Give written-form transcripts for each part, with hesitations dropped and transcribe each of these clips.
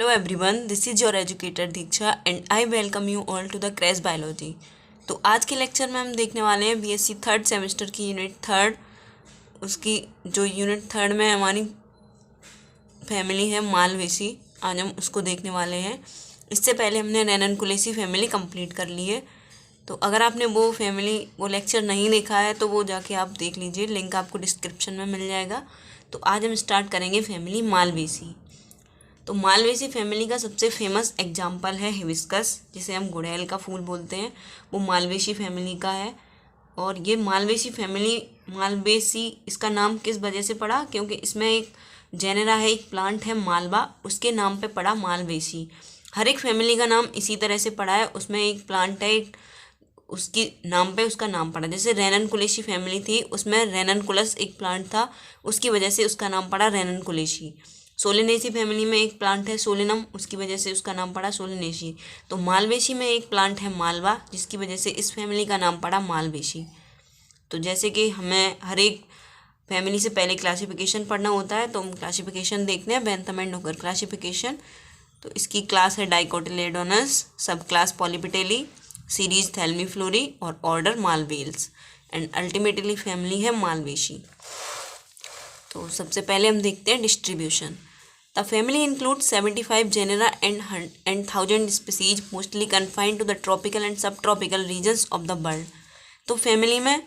Hello everyone, this is your educator Diksha and I welcome you all to the Crash Biology। तो आज के lecture में हम देखने वाले हैं बीएससी थर्ड सेमेस्टर की यूनिट थर्ड। उसकी जो यूनिट थर्ड में हमारी फैमिली है मालवेसी, आज हम उसको देखने वाले हैं। इससे पहले हमने रेननकुलेसी फैमिली कंप्लीट कर ली है। तो अगर आपने वो लेक्चर नहीं देखा है तो वो जाके आप देख लीजिए, लिंक आपको डिस्क्रिप्शन में मिल जाएगा। तो आज हम स्टार्ट करेंगे फैमिली मालवेसी। तो मालवेसी फैमिली का सबसे फेमस एग्जाम्पल है हिबिस्कस, जिसे हम गुड़हल का फूल बोलते हैं, वो मालवेसी फैमिली का है। और ये मालवेसी फैमिली, मालवेसी इसका नाम किस वजह से पड़ा, क्योंकि इसमें एक जेनेरा है, एक प्लांट है मालवा, उसके नाम पे पड़ा मालवेसी। हर एक फैमिली का नाम इसी तरह से पड़ा है, उसमें एक प्लांट है, एक उसके नाम पे उसका नाम पड़ा। जैसे रेननकुलेसी फैमिली थी, उसमें रेननकुलस एक प्लांट था, उसकी वजह से उसका नाम पड़ा रेननकुलेसी। सोलिनेसी फैमिली में एक प्लांट है सोलिनम, उसकी वजह से उसका नाम पड़ा सोलिनेसी। तो मालवेसी में एक प्लांट है मालवा, जिसकी वजह से इस फैमिली का नाम पड़ा मालवेसी। तो जैसे कि हमें हर एक फैमिली से पहले क्लासिफिकेशन पढ़ना होता है, तो हम क्लासिफिकेशन देखते हैं, बेंथम एंड हुकर क्लासिफिकेशन। तो इसकी क्लास है डाइकोटिलेडोनस, सब क्लास पॉलीपिटेली, सीरीज थैल्मीफ्लोरी और order malvales, and ultimately family है मालवेसी। तो सबसे पहले हम देखते हैं distribution. The family include 75 genera and 1000 species, mostly confined to the tropical and sub tropical regions of the world. तो फैमिली में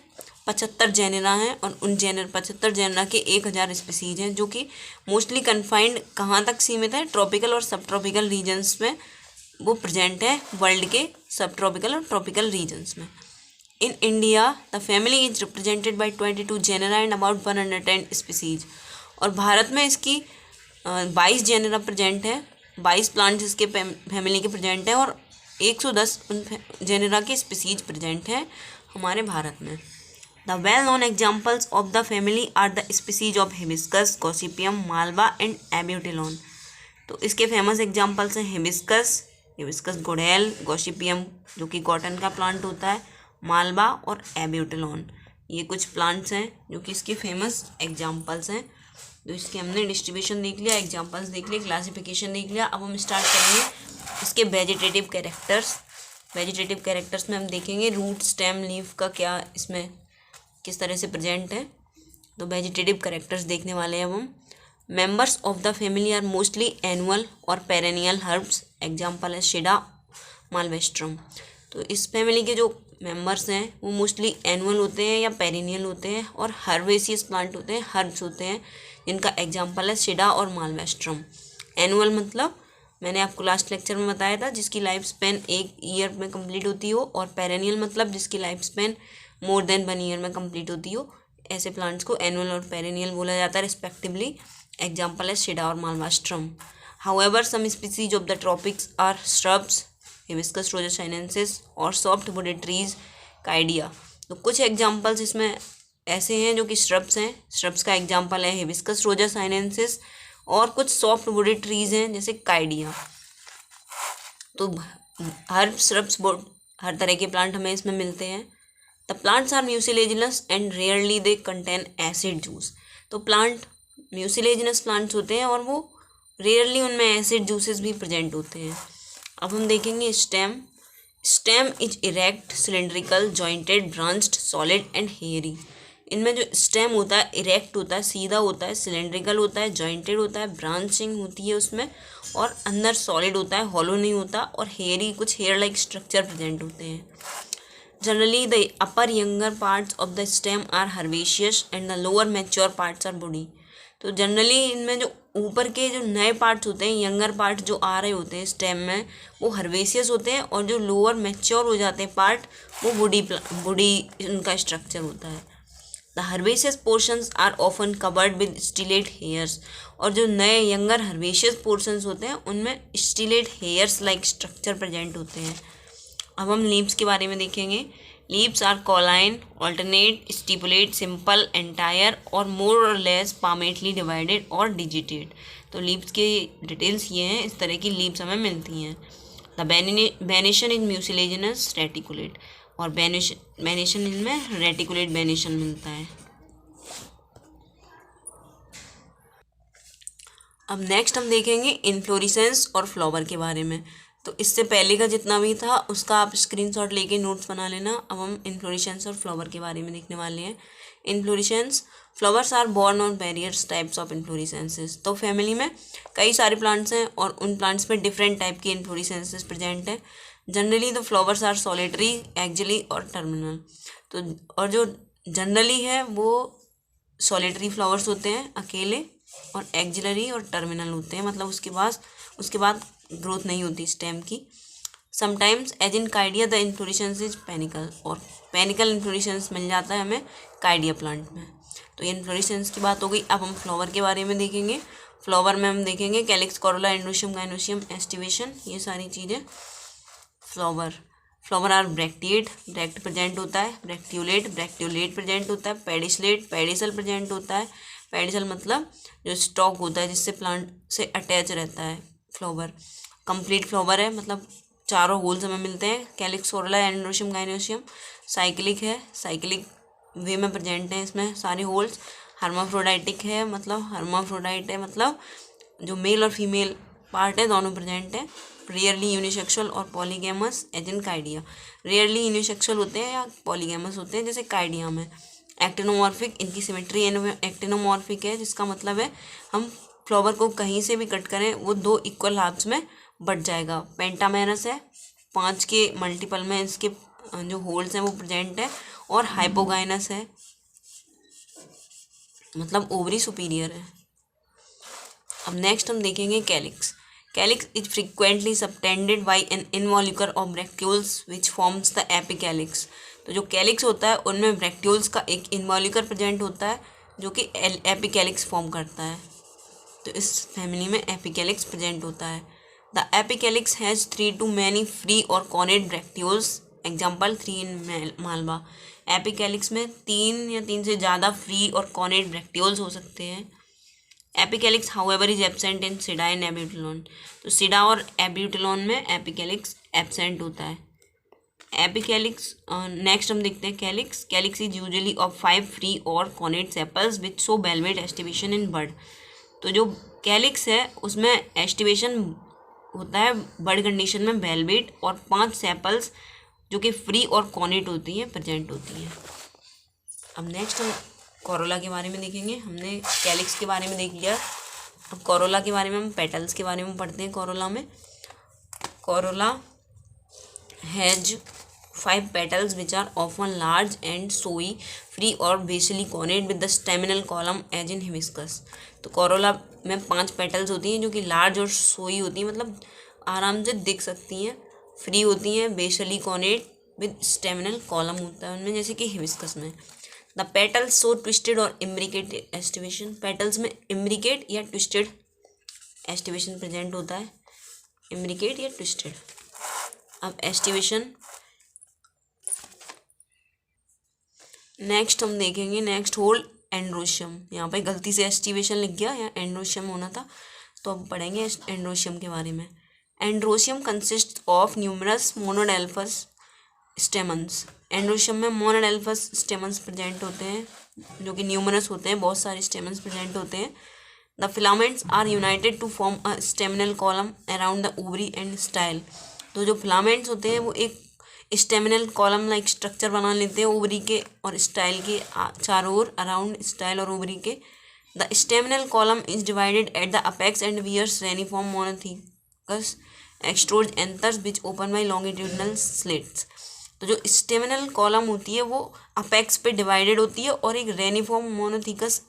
75 जेनेरा हैं और उन 75 जेनेरा के 1000 स्पीसीज हैं, जो कि मोस्टली कन्फाइंड कहाँ तक सीमित है, ट्रॉपिकल और सब ट्रॉपिकल रीजन्स में वो प्रेजेंट है, वर्ल्ड के सब ट्रॉपिकल और ट्रॉपिकल रीजन्स में। In India, the family is represented by 22 genera and about 110 species। और भारत में इसकी 22 जेनेरा प्रेजेंट है, 22 प्लांट्स इसके फैमिली के प्रेजेंट हैं और 110 उन जेनेरा के स्पीसीज प्रेजेंट हैं हमारे भारत में। The well known examples of the family are the species of hibiscus, gossypium, malva and abutilon. तो इसके फेमस एग्जाम्पल्स हैं हिबिस्कस गुड़हल, गॉसिपियम जो कि कॉटन का प्लांट होता है, मालवा और एब्यूटेलॉन। ये कुछ प्लांट्स हैं जो कि इसके फेमस एग्जाम्पल्स हैं। तो इसके हमने डिस्ट्रीब्यूशन देख लिया, एग्जाम्पल्स देख लिए, क्लासिफिकेशन देख लिया। अब हम स्टार्ट करेंगे इसके वेजिटेटिव कैरेक्टर्स। वेजिटेटिव कैरेक्टर्स में हम देखेंगे रूट, स्टेम, लीफ का क्या इसमें किस तरह से प्रेजेंट है। तो वेजिटेटिव कैरेक्टर्स देखने वाले हैं अब हम। Members of the family are mostly annual और पेरेनियल हर्ब्स, एग्जाम्पल है शिडा, मालवेस्ट्रम। तो इस फैमिली के जो मेंबर्स हैं वो मोस्टली एनुअल होते हैं या पेरिनियल होते हैं और हर्बेसियस प्लांट होते हैं, हर्ब्स होते हैं, जिनका एग्जांपल है शिडा और मालवेस्ट्रम। एनुअल मतलब मैंने आपको लास्ट लेक्चर में बताया था, जिसकी लाइफ स्पेन 1 ईयर में कंप्लीट होती हो, और पेरेनियल मतलब जिसकी life span more than 1 year में कंप्लीट होती हो। ऐसे प्लांट्स को एनुअल और पेरेनियल बोला जाता है रिस्पेक्टिवली। एग्जाम्पल है शिडा और malvastrum. However some species of the tropics are shrubs, hibiscus rosa sinensis, और सॉफ्ट वुडेड ट्रीज, काइडिया। तो कुछ एग्जांपल्स इसमें ऐसे हैं जो कि श्रब्स हैं। श्रब्स का एग्जांपल है हिबिस्कस रोजा साइनेंसिस, और कुछ सॉफ्ट वुडेड ट्रीज हैं जैसे काइडिया। तो हर श्रब्स हर तरह के प्लांट हमें इसमें मिलते हैं। The plants are mucilaginous and rarely they contain acid juice. तो प्लांट म्यूसिलेजिनस प्लांट्स होते हैं और वो रेयरली उनमें एसिड जूसेस भी प्रेजेंट होते हैं। अब हम देखेंगे stem. Stem is erect, cylindrical, jointed, branched, solid and hairy. इनमें जो स्टेम होता है इरेक्ट होता है, सीधा होता है, सिलेंड्रिकल होता है, जॉइंटेड होता है, ब्रांचिंग होती है उसमें, और अंदर सॉलिड होता है, हॉलो नहीं होता, और हेयरी कुछ हेयर लाइक स्ट्रक्चर प्रेजेंट होते हैं। Generally the upper younger parts of the stem are herbaceous and the lower mature parts are woody. तो जनरली इनमें जो ऊपर के जो नए पार्ट्स होते हैं, यंगर पार्ट जो आ रहे होते हैं स्टेम में, वो हर्बेसियस होते हैं, और जो लोअर मैच्योर हो जाते हैं पार्ट, वो वुडी उनका स्ट्रक्चर होता है। The herbaceous portions are often covered with stellate hairs. और जो नए यंगर हर्बेशियस पोर्शंस होते हैं उनमें stellate hairs like structure present होते हैं। अब हम लीव्स के बारे में देखेंगे। Leaves are cauline, alternate, stipulate, simple, entire और मोर और लेस पामेटली डिवाइडेड और डिजिटेड। तो लीव्स के डिटेल्स ये हैं, इस तरह की लीव्स हमें मिलती हैं। द बेनिशन इज म्यूसिलेजिनस रेटिकुलेट, और बेनिशन इनमें रेटिकुलेट बेनिशन मिलता है। अब नेक्स्ट हम देखेंगे इन्फ्लोरेसेंस और फ्लावर के बारे में। तो इससे पहले का जितना भी था उसका आप स्क्रीनशॉट लेके नोट्स बना लेना। अब हम इन्फ्लोरेसेंस और फ्लावर के बारे में देखने वाले हैं। Inflorescence, flowers are borne on various types of inflorescences. तो फैमिली में कई सारे प्लांट्स हैं और उन प्लांट्स में डिफरेंट टाइप की इन्फ्लोरेसेंसेस प्रेजेंट है। Generally the flowers are solitary, axillary और टर्मिनल। तो और जो जनरली है वो सॉलिटरी फ्लावर्स होते हैं अकेले, और एक्जिलरी और टर्मिनल होते हैं, मतलब उसके बाद ग्रोथ नहीं होती स्टेम की। Sometimes as in kydia the inflorescence is panicle, और पेनिकल इन्फ्लोरेसेंस मिल जाता है हमें काइडिया प्लांट में। तो ये इन्फ्लोरेसेंस की बात हो गई। अब हम फ्लावर के बारे में देखेंगे। फ्लावर में हम देखेंगे calyx, corolla, androecium, gynoecium, aestivation, ये सारी चीज़ें। Flower are bracteate, bract present होता है, ब्रैक्टियोलेट, ब्रैक्टियोलेट प्रेजेंट होता है, पेडिसलेट, पेडिसल प्रेजेंट होता है। पेडिसल मतलब जो स्टॉक होता है जिससे प्लांट से अटैच रहता है फ्लावर। कंप्लीट फ्लावर है, मतलब चारों होल्स हमें मिलते हैं। Calyx, corolla, androecium, gynoecium cyclic है, साइक्लिक वे में प्रेजेंट है इसमें सारे होल्स। हर्माफ्रोडाइटिक है, मतलब हर्माफ्रोडाइट है मतलब जो मेल और फीमेल पार्ट है दोनों प्रेजेंट है। रेयरली यूनिसेक्सुअल और polygamous as in kydia. Rarely unisexual होते हैं या पॉलीगैमस होते हैं जैसे काइडिया में। एक्टिनोमॉर्फिक, इनकी सिमेट्री एक्टिनोमॉर्फिक है, जिसका मतलब है हम फ्लावर को कहीं से भी कट करें वो 2 इक्वल हाफ्स में बट जाएगा। पेंटामेरस है, 5 के मल्टीपल में इसके जो होल्स हैं वो प्रेजेंट है। और हाइपोगाइनस है, मतलब ओवरी सुपीरियर है। अब नेक्स्ट हम देखेंगे calyx. Calyx is frequently subtended by an involucre of bracteoles which forms the epicalyx. तो जो कैलिक्स होता है उनमें ब्रैक्ट्यूल्स का एक इनवॉल्यूकर प्रेजेंट होता है जो कि एपिकैलिक्स फॉर्म करता है। तो इस फैमिली में एपिकैलिक्स प्रेजेंट होता है। The epicalyx has 3 to many free और कॉनेड ब्रैक्ट्यूल्स। एग्जाम्पल 3 इन मालवा। एपिकैलिक्स में 3 या 3 से ज़्यादा फ्री और कॉनेड ब्रैक्ट्यूल्स हो सकते हैं। Epicalyx however is absent in sida and abutilon. तो सीडा और एब्यूटेलॉन में एपिकैलिक्स एब्सेंट होता है। एपिकैलिक्स नेक्स्ट हम देखते हैं calyx. Calyx is usually of 5 free और connate sepals which show valvate aestivation in bud. तो जो कैलिक्स है उसमें एस्टिवेशन होता है बड कंडीशन में वेलवेट, और 5 सेपल्स जो कि फ्री और कॉनेट होती हैं प्रेजेंट होती हैं। अब नेक्स्ट हम कोरोला के बारे में देखेंगे। हमने कैलिक्स के बारे में देख लिया, अब कोरोला के बारे में हम पेटल्स के बारे में पढ़ते हैं। कोरोला में Corolla has 5 petals which are often large and showy, free or basally connate with the staminal column as in hibiscus। तो कोरोला में 5 पेटल्स होती हैं जो कि लार्ज और सोई होती हैं, मतलब आराम से दिख सकती हैं, फ्री होती हैं, बेसली कॉनेट विद स्टेमिनल कॉलम होता है उनमें, जैसे कि हिबिस्कस में। द पेटल्स सो ट्विस्टेड और इम्ब्रिकेट एस्टिवेशन। पेटल्स में इम्ब्रिकेट या ट्विस्टेड एस्टिवेशन प्रेजेंट होता है, इम्ब्रिकेट या ट्विस्टेड। अब एस्टिवेशन नेक्स्ट हम देखेंगे। Next hold androecium. यहाँ पे गलती से एस्टिवेशन लिख गया, यहाँ एंड्रोशियम होना था, तो अब पढ़ेंगे एंड्रोशियम के बारे में। Androecium consist of numerous मोनोडेल्फस stamens. Androecium में मोनोडेल्फस स्टेमन्स प्रेजेंट होते हैं जो कि न्यूमरस होते हैं, बहुत सारे स्टेमन्स प्रेजेंट होते हैं। The filaments are united to form a staminal column around the ovary and style. तो जो फिलामेंट्स होते हैं वो एक स्टेमिनल कॉलम लाइक स्ट्रक्चर बना लेते हैं ओवरी के और स्टाइल के चारों ओर, अराउंड स्टाइल और ओवरी के। The staminal column is divided at the apex and bears reniform monothecous extrorse anthers which open by longitudinal slits. तो जो स्टेमिनल कॉलम होती है वो अपेक्स पे डिवाइडेड होती है और एक रेनिफॉर्म मोनोथिकस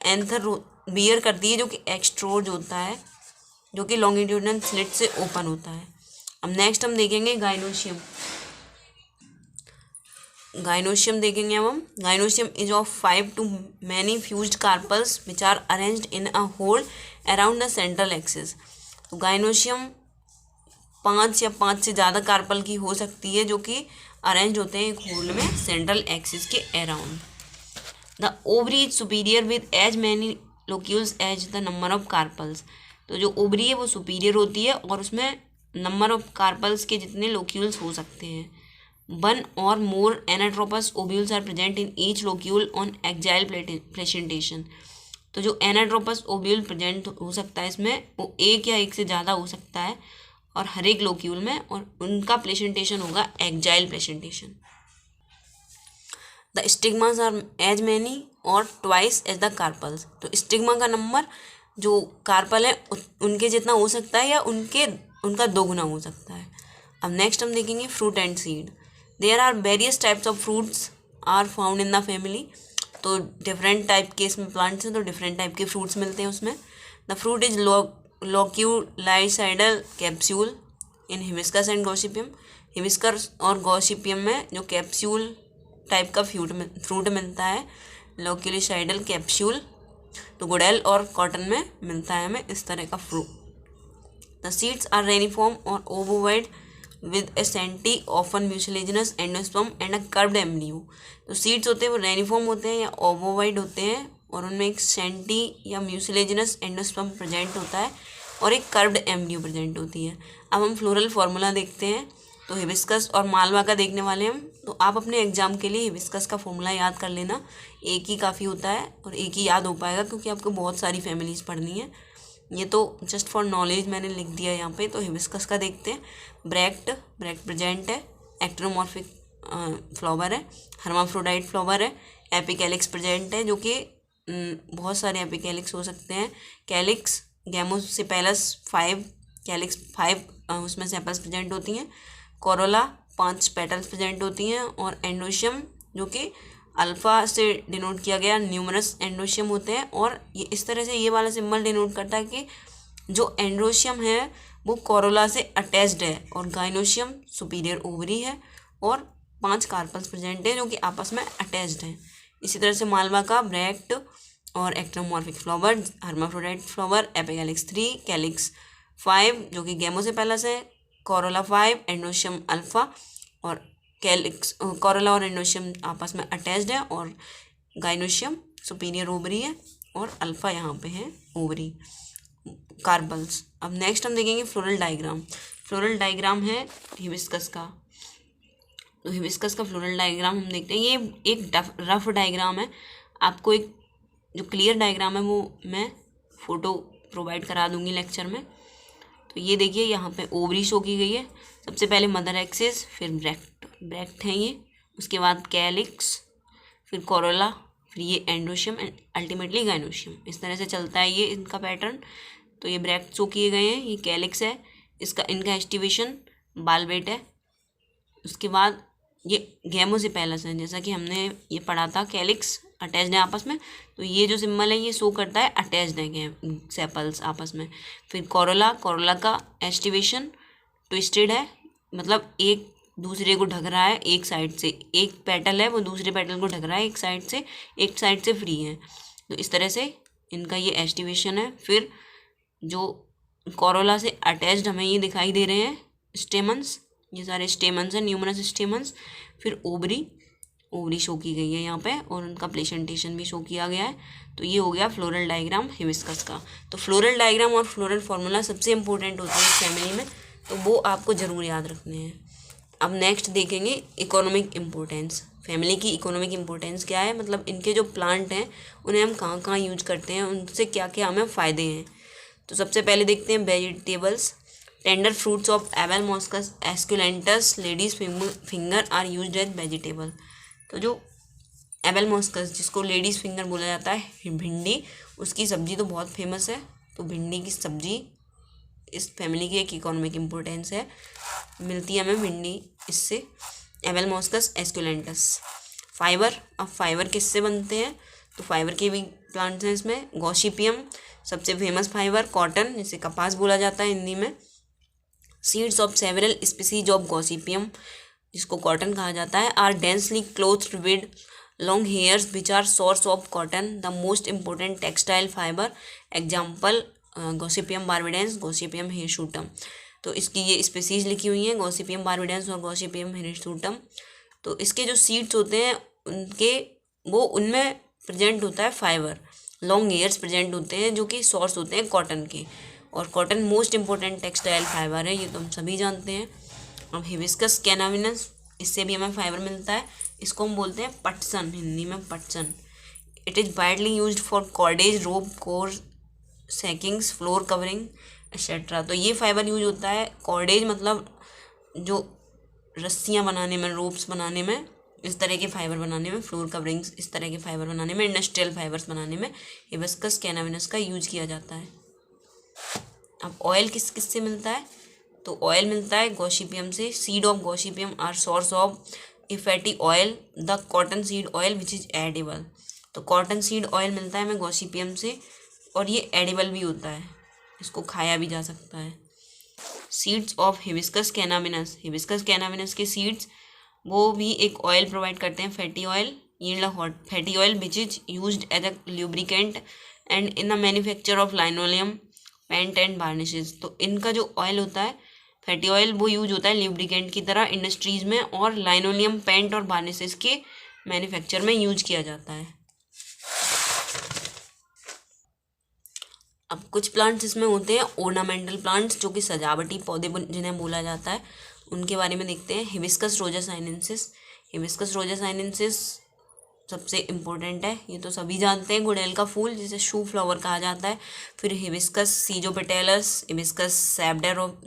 एंथर बियर करती है जो कि एक्सट्रोज होता है, जो कि लॉन्गिट्यूडनल स्लिट से ओपन होता है। अब नेक्स्ट हम देखेंगे गाइनोशियम। गाइनोशियम देखेंगे अब हम। Gynoecium is of 5 to many fused carpels which are arranged in a hole around the central axis। तो गाइनोशियम 5 या 5 से ज़्यादा कार्पल की हो सकती है जो कि अरेंज होते हैं एक होल में सेंट्रल एक्सिस के around. The ovary is superior with as many locules as the number of carpels. तो जो ओवरी है वो सुपीरियर होती है और उसमें नंबर ऑफ कार्पल्स के जितने लोक्यूल्स हो सकते हैं। 1 or more anatropous ovules are present in each locule on axial placentation. तो जो एनाड्रोपस ओव्यूल प्रेजेंट हो सकता है इसमें, वो एक या एक से ज़्यादा हो सकता है और हर एक लोक्यूल में, और उनका प्लेसेंटेशन होगा axile placentation. The stigmas are as many or twice as the carpels. तो स्टिग्मा का नंबर जो कार्पल है उनके जितना हो सकता है या उनका दोगुना हो सकता है। अब नेक्स्ट हम देखेंगे fruit and seed. There are various types of fruits are found in the family. तो डिफरेंट टाइप के इसमें प्लांट्स हैं, तो डिफरेंट टाइप के फ्रूट्स मिलते हैं उसमें। The fruit is loculicidal capsule in Hibiscus and Gossypium. Hibiscus और गॉसिपियम में जो कैप्सूल टाइप का फ्रूट मिलता है, लोक्यूलिसाइडल कैप्सूल। तो गुड़ैल और कॉटन में मिलता है हमें इस तरह का fruit. The seeds are reniform or obovoid with a scanty often mucilaginous endosperm and a curved embryo. तो सीड्स होते हैं वो रेनिफॉर्म होते हैं या ओवोवाइड होते हैं, और उनमें एक सेंटी या म्यूसिलेजिनस एंडोस्पर्म प्रेजेंट होता है और एक कर्व्ड एम्ब्रियो प्रेजेंट होती है। अब हम फ्लोरल फार्मूला देखते हैं। तो हिबिस्कस और मालवा का देखने वाले हम। तो आप अपने एग्जाम के लिए हिबिस्कस का फॉर्मूला याद कर लेना, एक ही काफ़ी होता है और एक ही याद हो पाएगा, क्योंकि आपको बहुत सारी फैमिलीज पढ़नी है। ये तो जस्ट फॉर नॉलेज मैंने लिख दिया यहाँ पे। तो हिबिस्कस का देखते हैं। ब्रैक्ट प्रेजेंट है, एक्ट्रोमॉर्फिक फ्लावर है, हर्माफ्रोडाइट फ्लावर है, एपिकैलिक्स प्रेजेंट है, जो कि बहुत सारे एपिकैलिक्स हो सकते हैं। कैलिक्स गैमोसेपेलस 5, कैलिक्स 5 उसमें सेपल्स प्रेजेंट होती हैं। कोरोला 5 पेटल्स प्रेजेंट होती हैं, और एंडोशियम जो कि अल्फ़ा से डिनोट किया गया न्यूमरस एंडोशियम होते हैं। और ये इस तरह से ये वाला सिंबल डिनोट करता है कि जो एंडोशियम है वो कोरोला से अटैच्ड है, और गाइनोशियम सुपीरियर ओवरी है, और 5 कार्पल्स प्रेजेंट है जो कि आपस में अटैच्ड हैं। इसी तरह से मालवा का ब्रैक्ट और actinomorphic flower, hermaphrodite flower, epicalyx 3, calyx 5 जो कि गैमोसेपेलस है, कोरोला 5, एंडोशियम अल्फ़ा, और कैलिक्स कोरोला और एंडोशियम आपस में अटैच्ड है, और गाइनोशियम सुपीरियर ओवरी है, और अल्फ़ा यहाँ पे है ओवरी कार्पल्स। अब नेक्स्ट हम देखेंगे फ्लोरल डायग्राम। फ्लोरल डायग्राम है हिबिस्कस का। तो हिबिस्कस का फ्लोरल डायग्राम हम देखते हैं। ये एक रफ डायग्राम है। आपको एक जो क्लियर डायग्राम है वो मैं फ़ोटो प्रोवाइड करा दूंगी लेक्चर में। तो ये देखिए यहाँ पे ओवरी शो की गई है। सबसे पहले मदर एक्सिस, फिर ब्रैक्ट है ये, उसके बाद कैलिक्स, फिर कोरोला, फिर ये एंडोशियम एंड अल्टीमेटली गाइनोशियम। इस तरह से चलता है ये इनका पैटर्न। तो ये ब्रैक्ट शो किए गए हैं, ये कैलिक्स है, इनका एस्टिवेशन बालवेट है। उसके बाद ये गैमोसेपेलस है, जैसा कि हमने ये पढ़ा था, कैलिक्स अटैच्ड है आपस में। तो ये जो सिंबल है ये शो करता है अटैच्ड है सेपल्स आपस में। फिर कोरोला का एस्टिवेशन ट्विस्टेड है, मतलब एक दूसरे को ढक रहा है एक साइड से, एक पेटल है वो दूसरे पेटल को ढक रहा है एक साइड से फ्री है। तो इस तरह से इनका ये एस्टिवेशन है। फिर जो कोरोला से अटैच्ड हमें ये दिखाई दे रहे हैं स्टेमन्स, ये सारे स्टेमन्स हैं, न्यूमरस स्टेमन्स। फिर ओवरी शो की गई है यहाँ पे, और उनका प्लेसेंटेशन भी शो किया गया है। तो ये हो गया फ्लोरल डायग्राम हिबिस्कस का। तो फ्लोरल डायग्राम और फ्लोरल फार्मूला सबसे इंपॉर्टेंट होते हैं फैमिली में, तो वो आपको ज़रूर याद रखने हैं। अब नेक्स्ट देखेंगे इकोनॉमिक इम्पोर्टेंस। फैमिली की इकोनॉमिक इम्पोर्टेंस क्या है, मतलब इनके जो प्लांट हैं उन्हें हम कहाँ कहाँ यूज करते हैं, उनसे क्या क्या हमें फ़ायदे हैं। तो सबसे पहले देखते हैं vegetables. Tender fruits of Abelmoschus esculentus ladies finger are used as vegetable. तो जो एबल मॉस्कस जिसको लेडीज़ फिंगर बोला जाता है, भिंडी, उसकी सब्ज़ी तो बहुत फेमस है। तो भिंडी की सब्ज़ी इस फैमिली की एक इकोनॉमिक इम्पोर्टेंस है, मिलती है हमें भिंडी इससे। Abelmoschus esculentus. फाइबर, अब फाइबर किससे बनते हैं, तो फाइबर के भी प्लांट्स हैं इसमें। गॉसिपियम सबसे फेमस फाइबर, कॉटन जिसे कपास बोला जाता है हिंदी में। Seeds of several species of Gossypium जिसको कॉटन कहा जाता है, are densely clothed with long hairs which are source of cotton, the most important textile fibre. Example Gossypium barbadense, Gossypium hirsutum. तो इसकी ये स्पीसीज लिखी हुई हैं, गॉसिपियम बार्बेडेंस और गॉसिपियम हिरसुटम। तो इसके जो सीड्स होते हैं उनमें प्रेजेंट होता है फाइबर, लॉन्ग हेयर्स प्रेजेंट होते हैं जो कि सोर्स होते हैं कॉटन के। और cotton most important textile fibre है, ये तो हम सभी जानते हैं। अब हिबिस्कस कैनाविनस, इससे भी हमें फाइबर मिलता है। इसको हम बोलते हैं पटसन, हिंदी में पटसन। It is widely used for cordage, rope, core, sackings, floor covering etcetera. तो ये फाइबर यूज होता है कॉर्डेज मतलब जो रस्सियाँ बनाने में, रोप्स बनाने में, इस तरह के फाइबर बनाने में, फ्लोर कवरिंग्स इस तरह के फाइबर बनाने में, इंडस्ट्रियल फाइबर्स बनाने में हिबिस्कस कैनाबिनस का यूज किया जाता है। अब ऑयल किस किस से मिलता है? तो ऑयल मिलता है गॉसिपियम से। Seed of gossypium are source of a fatty oil, the cotton seed oil which is edible. तो कॉटन सीड ऑयल मिलता है हमें गॉसिपियम से और ये एडिबल भी होता है, इसको खाया भी जा सकता है। Seeds of Hibiscus cannabinus, Hibiscus cannabinus के सीड्स वो भी एक ऑयल प्रोवाइड करते हैं, fatty oil, yield hot fatty oil which is used as a lubricant and in the manufacture of linoleum, paint and varnishes. तो इनका जो ऑयल होता है फैटी ऑयल वो यूज होता है ल्यूब्रिकेंट की तरह इंडस्ट्रीज़ में और लाइनोलियम, पेंट और वार्निशेस के मैन्युफैक्चर में यूज किया जाता है। अब कुछ प्लांट्स इसमें होते हैं ओर्नामेंटल प्लांट्स जो कि सजावटी पौधे जिन्हें बोला जाता है, उनके बारे में देखते हैं। Hibiscus rosa sinensis, hibiscus rosa sinensis सबसे इम्पोर्टेंट है, ये तो सभी जानते हैं। गुड़ैल का फूल जिसे शू फ्लावर कहा जाता है। फिर Hibiscus schizopetalus, Hibiscus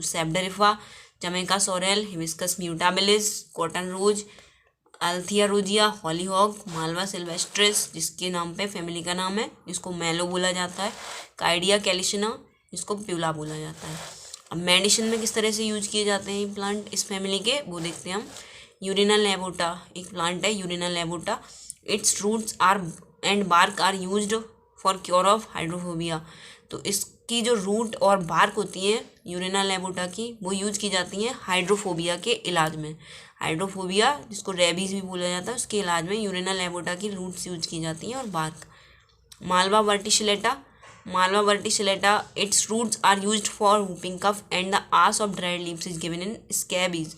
sabdariffa, Jamaica sorrel, Hibiscus mutabilis, cotton rose, Althaea rosea, hollyhock, Malva sylvestris जिसके नाम पे फैमिली का नाम है, जिसको मैलो बोला जाता है, काइडिया कैलिशिना जिसको प्यूला बोला जाता है। अब मेडिसिन में किस तरह से यूज किए जाते हैं ये प्लांट इस फैमिली के, वो देखते हैं हम। यूरिना लेबोटा एक प्लांट है, Urena lobata. Its roots are and bark are used for cure of hydrophobia. तो इसकी जो रूट और बार्क होती है यूरिना लेबोटा की, वो यूज की जाती हैं हाइड्रोफोबिया के इलाज में। हाइड्रोफोबिया जिसको रेबीज भी बोला जाता है, उसके इलाज में यूरिना लेबोटा की रूट्स यूज की जाती हैं और bark. Malva verticillata, Malva verticillata, its roots are used for whooping cough and the ash of dried leaves is given in scabies.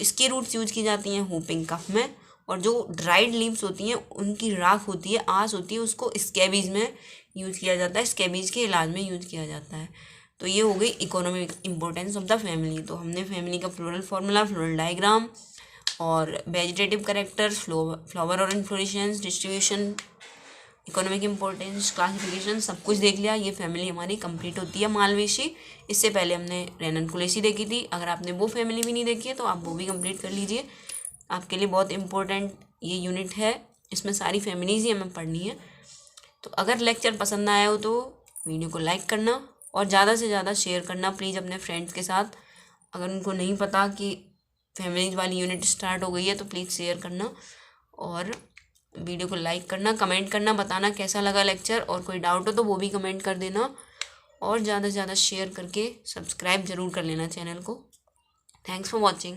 इसकी रूट्स यूज की जाती हैं whooping कफ में, और जो ड्राइड लीव्स होती हैं उनकी राख होती है, आस होती है, उसको स्कैबीज में यूज किया जाता है, स्कैबीज के इलाज में यूज किया जाता है। तो ये हो गई economic importance of the family. तो हमने फैमिली का फ्लोरल फार्मूला, फ्लोरल डायग्राम और वेजिटेटिव कैरेक्टर्स, फ्लावर और inflorescence, distribution, economic importance, classification सब कुछ देख लिया। ये फैमिली हमारी कंप्लीट होती है मालवेशी। इससे पहले हमने रेननकुलेसी देखी थी, अगर आपने वो फैमिली भी नहीं देखी है तो आप वो भी कंप्लीट कर लीजिए। आपके लिए बहुत इंपॉर्टेंट ये यूनिट है, इसमें सारी फैमिलीज ही हमें पढ़नी है। तो अगर लेक्चर पसंद आया हो तो वीडियो को लाइक करना और ज़्यादा से ज़्यादा शेयर करना प्लीज़ अपने फ्रेंड्स के साथ। अगर उनको नहीं पता कि फैमिलीज वाली यूनिट स्टार्ट हो गई है तो प्लीज़ शेयर करना और वीडियो को लाइक करना, कमेंट करना, बताना कैसा लगा लेक्चर, और कोई डाउट हो तो वो भी कमेंट कर देना, और ज़्यादा से ज़्यादा शेयर करके सब्सक्राइब ज़रूर कर लेना चैनल को। Thanks for watching.